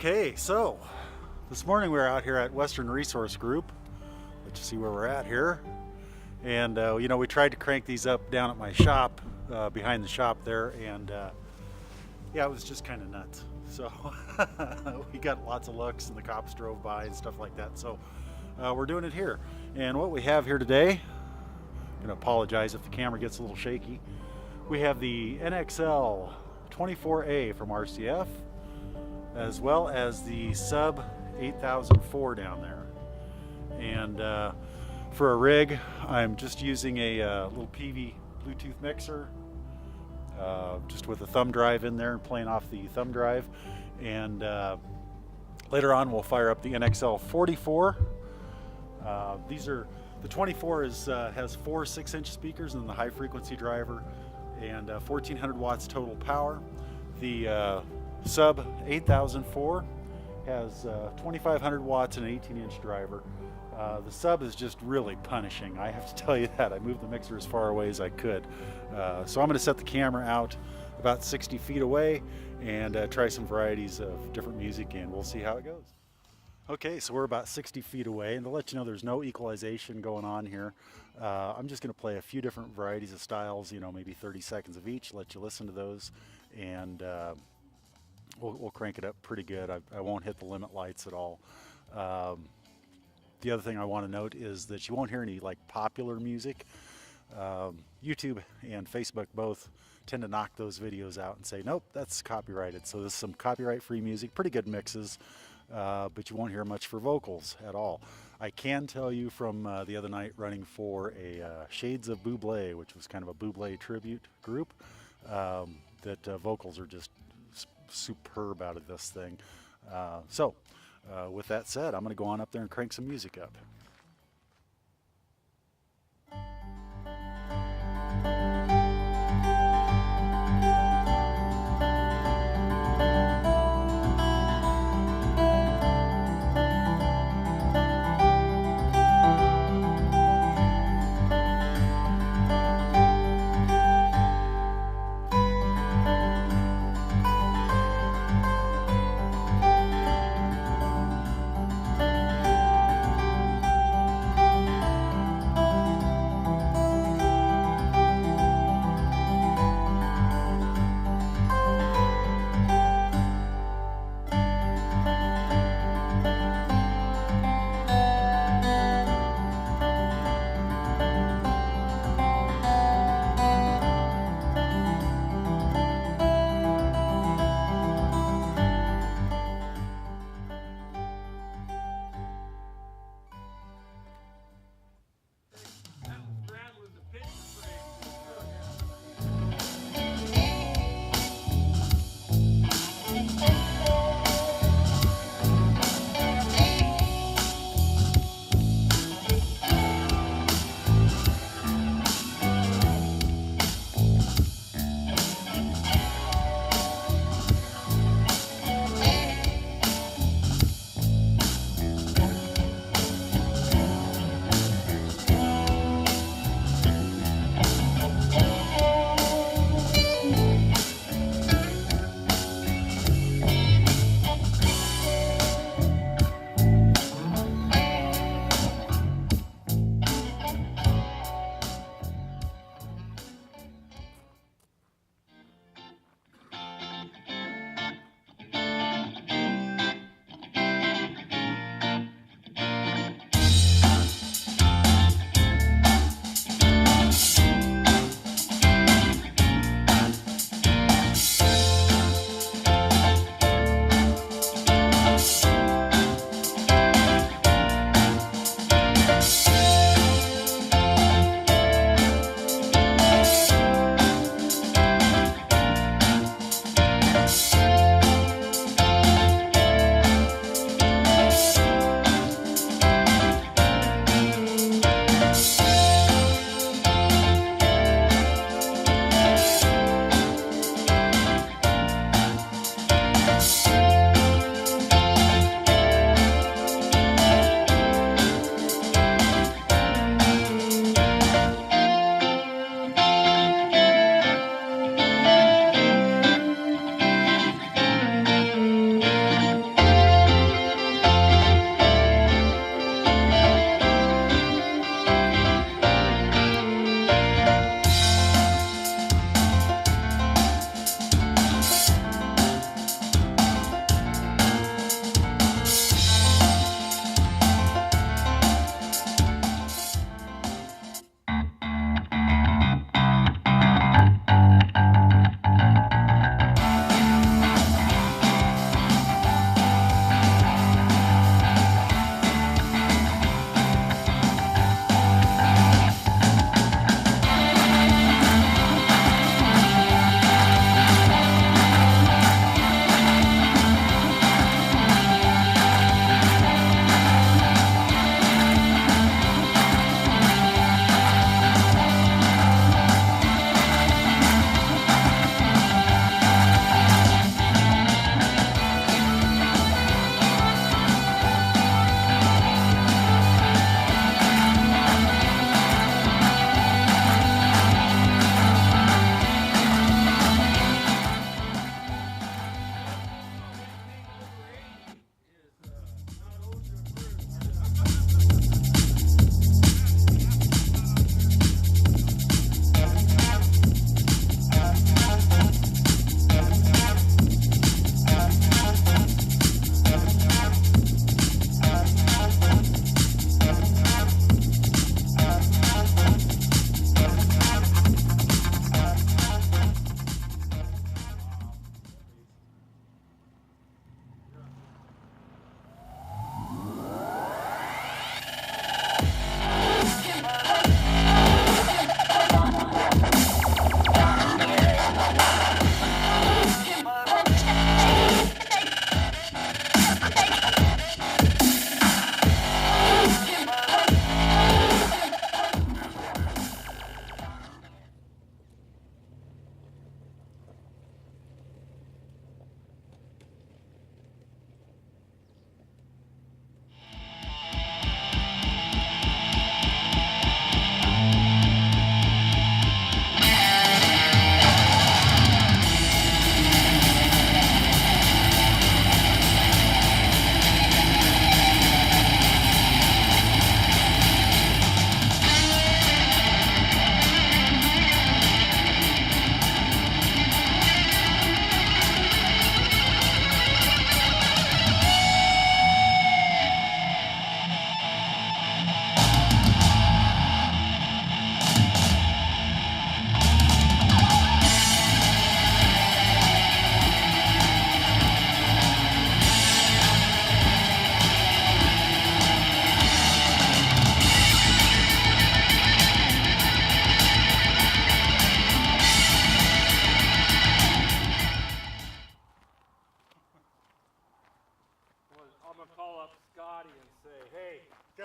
Okay, so this morning we were out here at Western Resource Group. Let's see where we're at here. And you know, we tried to crank these up down at my shop, behind the shop there, and yeah, it was just kind of nuts. So we got lots of looks, and the cops drove by and stuff like that. So we're doing it here. And what we have here today, I'm going to apologize if the camera gets a little shaky. We have the NXL-24a from RCF, as well as the Sub-8004 down there. And for a rig, I'm just using a little PV Bluetooth mixer, just with a thumb drive in there and playing off the thumb drive. And later on we'll fire up the NXL-44. These are, the 24 has 4 6-inch speakers and the high frequency driver, and 1400 watts total power. The Sub-8004 has 2500 watts and an 18-inch driver. The Sub is just really punishing, I have to tell you that. I moved the mixer as far away as I could. So I'm going to set the camera out about 60 feet away and try some varieties of different music, and we'll see how it goes. Okay, so we're about 60 feet away, and to let you know there's no equalization going on here, I'm just going to play a few different varieties of styles, you know, maybe 30 seconds of each, let you listen to those, and we'll crank it up pretty good. I won't hit the limit lights at all. The other thing I want to note is that you won't hear any like popular music. YouTube and Facebook both tend to knock those videos out and say, nope, that's copyrighted. So there's some copyright-free music, pretty good mixes, but you won't hear much for vocals at all. I can tell you from the other night running for a Shades of Bublé, which was kind of a Bublé tribute group, that vocals are just superb out of this thing. So with that said, I'm going to go on up there and crank some music up.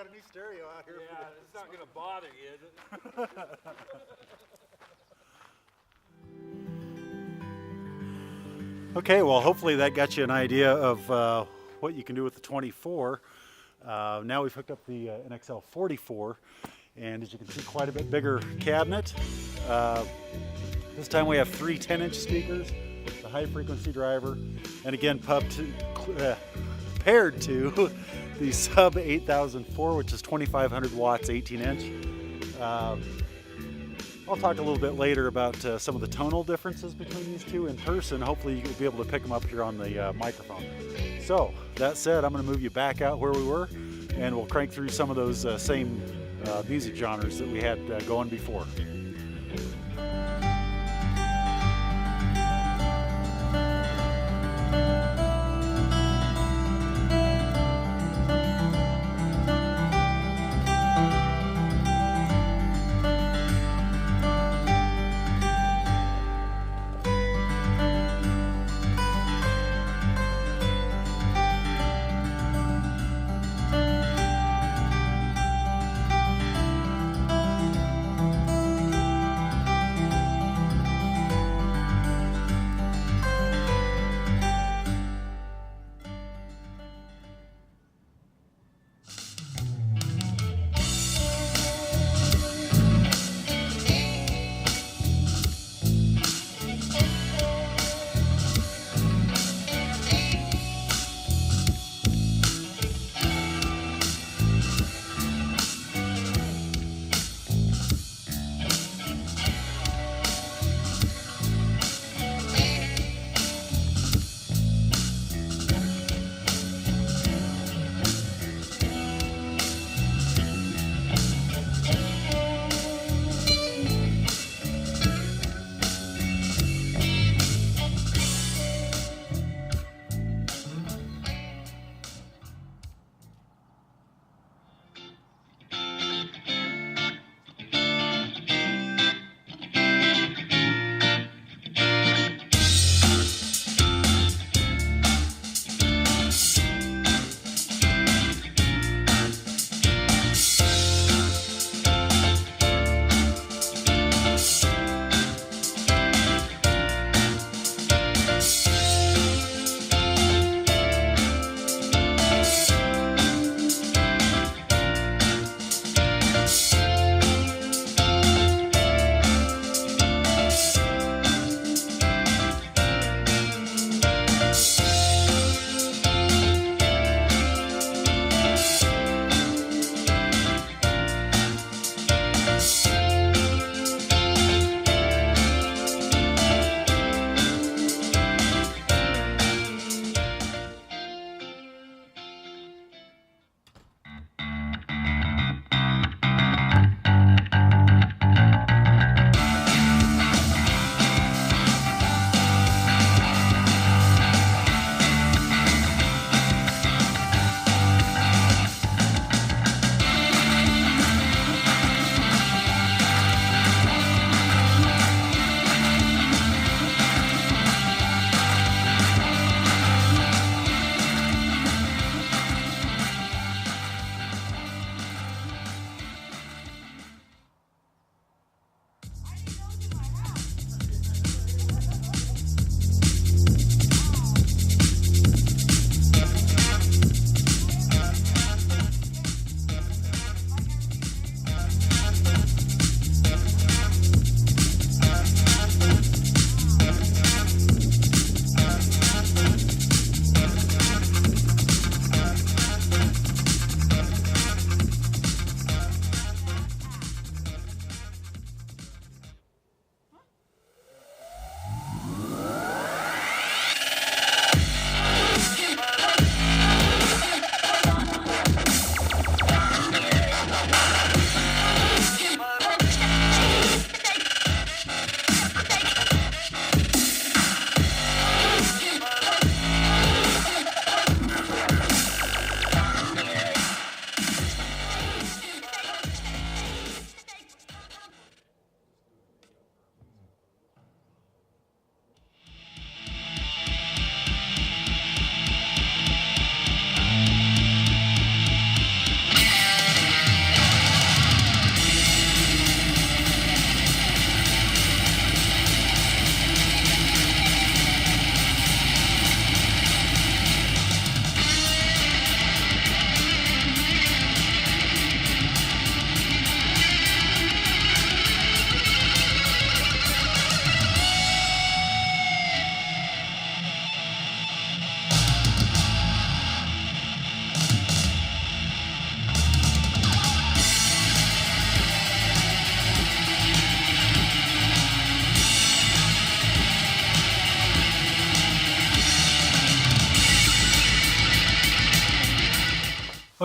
got a new stereo out here. Yeah, it's not going to bother you, is it? Okay, well, hopefully that got you an idea of what you can do with the 24. Now we've hooked up the NXL-44, and as you can see, quite a bit bigger cabinet. This time we have 3 10-inch speakers, the high-frequency driver, and again paired to the Sub-8004, which is 2,500 watts, 18-inch. I'll talk a little bit later about some of the tonal differences between these two in person. Hopefully you'll be able to pick them up here on the microphone. So, that said, I'm going to move you back out where we were, and we'll crank through some of those same music genres that we had going before.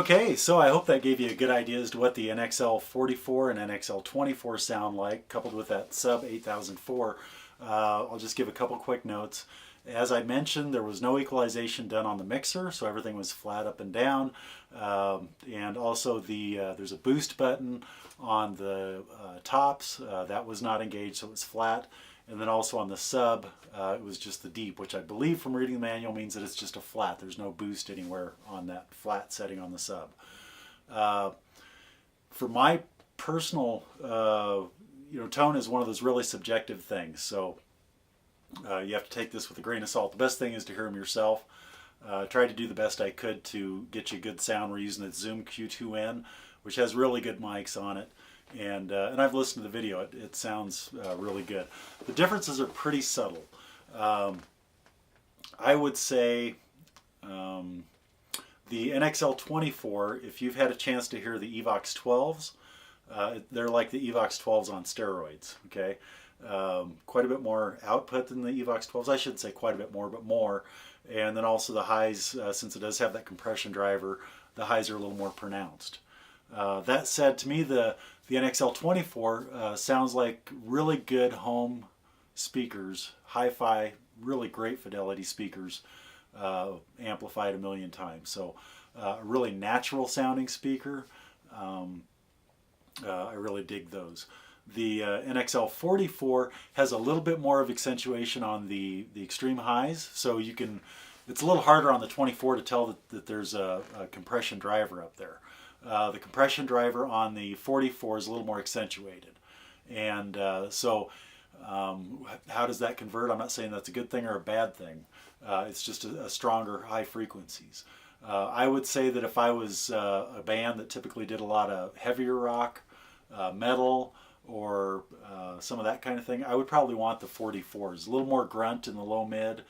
Okay, so I hope that gave you a good idea as to what the NXL-44 and NXL-24 sound like, coupled with that Sub-8004. I'll just give a couple quick notes. As I mentioned, there was no equalization done on the mixer, so everything was flat up and down. And also there's a boost button on the tops. That was not engaged, so it was flat. And then also on the sub, it was just the deep, which I believe from reading the manual means that it's just a flat. There's no boost anywhere on that flat setting on the sub. For my personal, tone is one of those really subjective things. So you have to take this with a grain of salt. The best thing is to hear them yourself. Tried to do the best I could to get you good sound. We're using the Zoom Q2N, which has really good mics on it. And I've listened to the video. It sounds really good. The differences are pretty subtle. I would say the NXL-24, if you've had a chance to hear the Evox 12s, they're like the Evox 12s on steroids, okay? Quite a bit more output than the Evox 12s. I shouldn't say quite a bit more, but more. And then also the highs, since it does have that compression driver, the highs are a little more pronounced. That said, to me, the NXL-24 sounds like really good home speakers, hi-fi, really great fidelity speakers, amplified a million times. So a really natural sounding speaker. I really dig those. The NXL-44 has a little bit more of accentuation on the extreme highs, so you can. It's a little harder on the 24 to tell that there's a compression driver up there. The compression driver on the 44 is a little more accentuated, and how does that convert? I'm not saying that's a good thing or a bad thing. It's just a stronger high frequencies. I would say that if I was a band that typically did a lot of heavier rock, metal, or some of that kind of thing, I would probably want the 44s. A little more grunt in the low mid,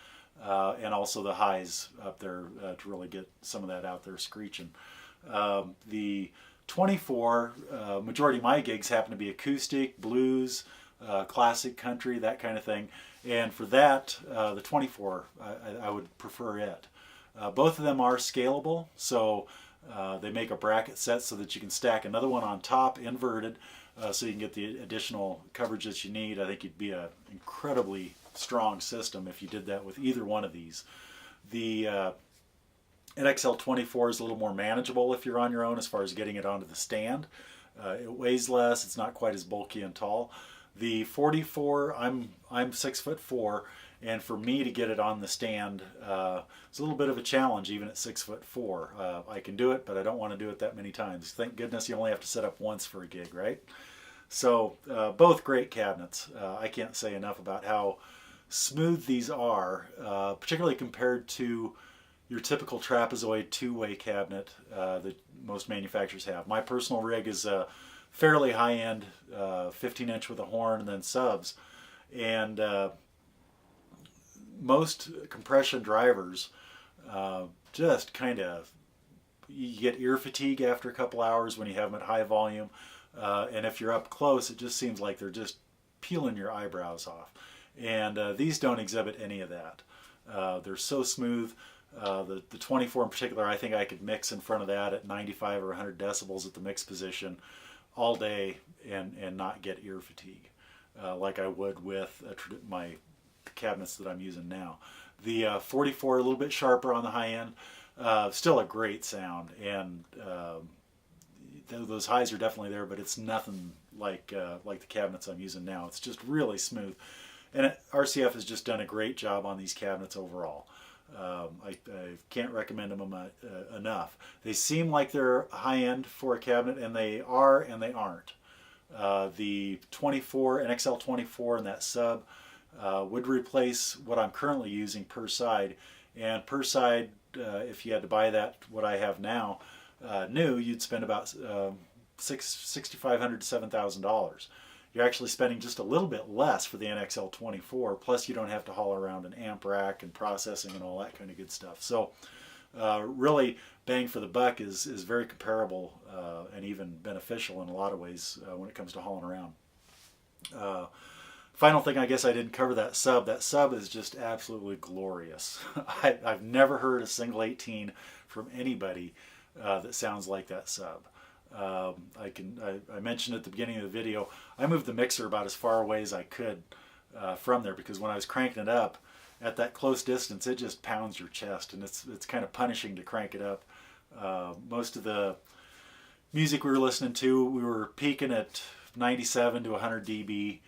and also the highs up there to really get some of that out there screeching. The 24, majority of my gigs happen to be acoustic, blues, classic country, that kind of thing. And for that, the 24, I would prefer it. Both of them are scalable, so they make a bracket set so that you can stack another one on top, inverted, so you can get the additional coverage that you need. I think it'd be an incredibly strong system if you did that with either one of these. The NXL-24 is a little more manageable if you're on your own as far as getting it onto the stand. It weighs less, it's not quite as bulky and tall. The 44, I'm 6'4", and for me to get it on the stand, it's a little bit of a challenge even at 6'4". I can do it, but I don't want to do it that many times. Thank goodness you only have to set up once for a gig, right? So both great cabinets. I can't say enough about how smooth these are, particularly compared to your typical trapezoid two-way cabinet that most manufacturers have. My personal rig is a fairly high-end 15-inch with a horn and then subs, and most compression drivers just kind of, you get ear fatigue after a couple hours when you have them at high volume, and if you're up close it just seems like they're just peeling your eyebrows off, and these don't exhibit any of that. They're so smooth. The 24 in particular, I think I could mix in front of that at 95 or 100 decibels at the mix position all day and not get ear fatigue like I would with my cabinets that I'm using now. The 44 a little bit sharper on the high end, still a great sound, and those highs are definitely there, but it's nothing like the cabinets I'm using now. It's just really smooth, and RCF has just done a great job on these cabinets overall. I can't recommend them enough. They seem like they're high-end for a cabinet, and they are and they aren't. The 24, NXL-24 and that sub would replace what I'm currently using per side, and per side, if you had to buy that, what I have now, new, you'd spend about $6,500 to $7,000. You're actually spending just a little bit less for the NXL-24, plus you don't have to haul around an amp rack and processing and all that kind of good stuff. So really, bang for the buck is very comparable and even beneficial in a lot of ways when it comes to hauling around. Final thing, I guess I didn't cover that sub. That sub is just absolutely glorious. I've never heard a single 18 from anybody that sounds like that sub. I mentioned at the beginning of the video, I moved the mixer about as far away as I could from there, because when I was cranking it up at that close distance, it just pounds your chest, and it's kind of punishing to crank it up. Most of the music we were listening to, we were peaking at 97 to 100 dB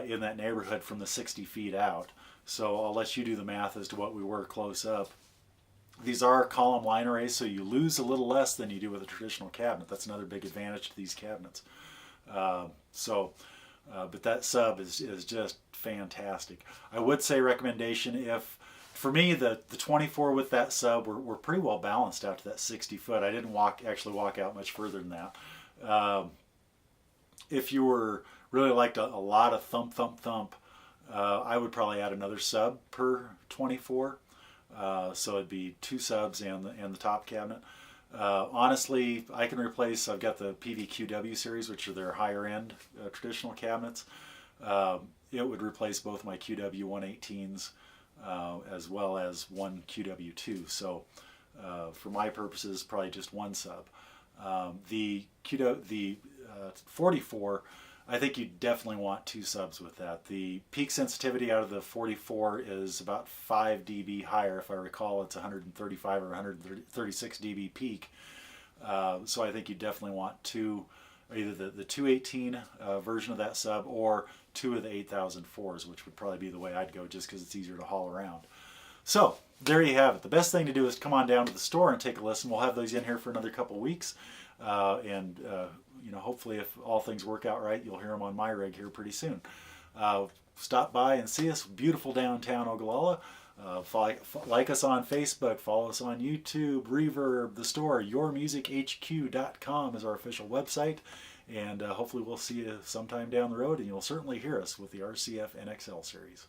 in that neighborhood from the 60 feet out. So I'll let you do the math as to what we were close up. These are column line arrays, so you lose a little less than you do with a traditional cabinet. That's another big advantage to these cabinets. But that sub is just fantastic. I would say recommendation, if for me the 24 with that sub we're pretty well balanced out to that 60 foot. I didn't actually walk out much further than that. If you were really liked a lot of thump thump thump, I would probably add another sub per 24. So it'd be 2 subs and the top cabinet. Honestly, I can replace, I've got the PVQW series, which are their higher end traditional cabinets. It would replace both my QW 118s as well as one QW2. So for my purposes, probably just 1 sub. The 44, I think you definitely want 2 subs with that. The peak sensitivity out of the 44 is about 5 dB higher. If I recall, it's 135 or 136 dB peak. So I think you definitely want 2, either the 218 version of that sub or 2 of the 8004s, which would probably be the way I'd go, just because it's easier to haul around. So there you have it. The best thing to do is come on down to the store and take a listen. We'll have those in here for another couple weeks. You know, hopefully if all things work out right, you'll hear them on my rig here pretty soon. Stop by and see us, beautiful downtown Ogallala. Like us on Facebook, follow us on YouTube, Reverb, the store, yourmusichq.com is our official website. And hopefully we'll see you sometime down the road, and you'll certainly hear us with the RCF NXL series.